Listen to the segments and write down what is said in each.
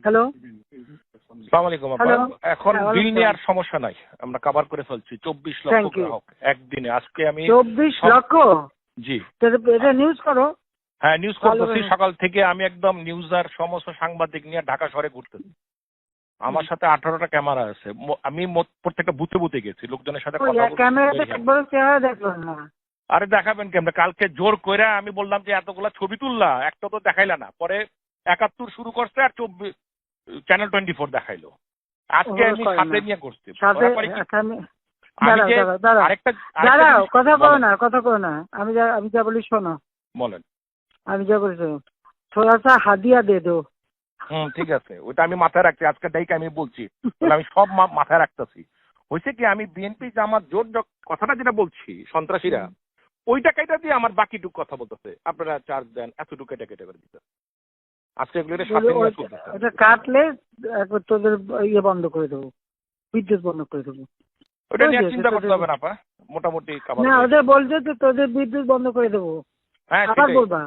Hello. আসসালামু আলাইকুম আপা। হ্যালো। এখন হ্যাঁ, বিল ওয়ালাইকুম নেওয়ার সমস্যা নাই, আমরা কভার করে ফেলছি। 24 লক্ষ থ্যাংক ইউ। গ্রাহক একদিনে। আজকে আমি 24 লক্ষ? জি এটা নিউজ করো। হ্যাঁ নিউজ ভালো করতেছি। করে। সকাল থেকে আমি একদম নিউজ আর সমস্ত সাংবাদিক নিয়ে ঢাকা শহরে ঘুরতেছি। আমার সাথে 18টা ক্যামেরা আছে। আমি প্রত্যেকটা বুথে বুথে গেছি, লোকজনের সাথে কথা বলছি। ক্যামেরাতে একবারও চেহারা দেখলাম না। আরে দেখাবেন কেমন? কালকে জোর কইরা আমি বললাম যে এতগুলা ছবি তুললা, একটা তো দেখাইলা না। পরে 71 শুরু করছে আর 24 চ্যানেল 24 দেখাইলো। আজকে আমি সাথে নিয়ে করছি। সাথে আমি যে আরেকটা কথা বলো না, কথা বলো না। আমি যা বলি শোনো। বলেন। আমি যা বলি শোনো। থোড়া সা হাদিয়া দে দো। ঠিক আছে, ওটা আমি মাথায় রাখছি। আজকে ডাইকে আমি বলছি, আমি সব মাথায় রাখতেছি। হয়েছে কি, আমি বিএনপি জামাত জোট কথাটা যেটা বলছি, সন্ত্রাসীরা ওইটা কেটে দিয়ে আমার বাকিটুক কথা বলতেছে, আপনারা চার্জ দেন, এতটুকু কেটে কেটে করে দিতে। আজকে এগুলো সাথে নিয়ে চলতেছে। ওটা কাটলে একবার তোদের ইয়ে বন্ধ করে দেবো, বিদ্যুৎ বন্ধ করে দেবো। ওটা নিয়ে চিন্তা করতে হবে না আপা, মোটামুটি না, ওদের বলছে যে তোদের বিদ্যুৎ বন্ধ করে দেবো। হ্যাঁ আবার বলবা।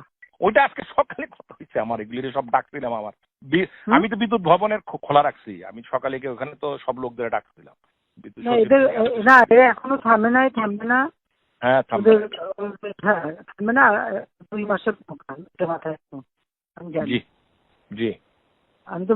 ওইটা আজকে সকালে কথা হয়েছে আমার, এগুলি সব ডাকছিলাম আমার। আমি তো বিদ্যুৎ ভবনের খোলা রাখছি, আমি সকালে গিয়ে ওখানে তো সব লোকদের ডাকছিলাম। না, এরা এখনো থামবে না। হ্যাঁ থামবে না। 2 মাসের মাথায় আমি জানি। জি জি। আমি তো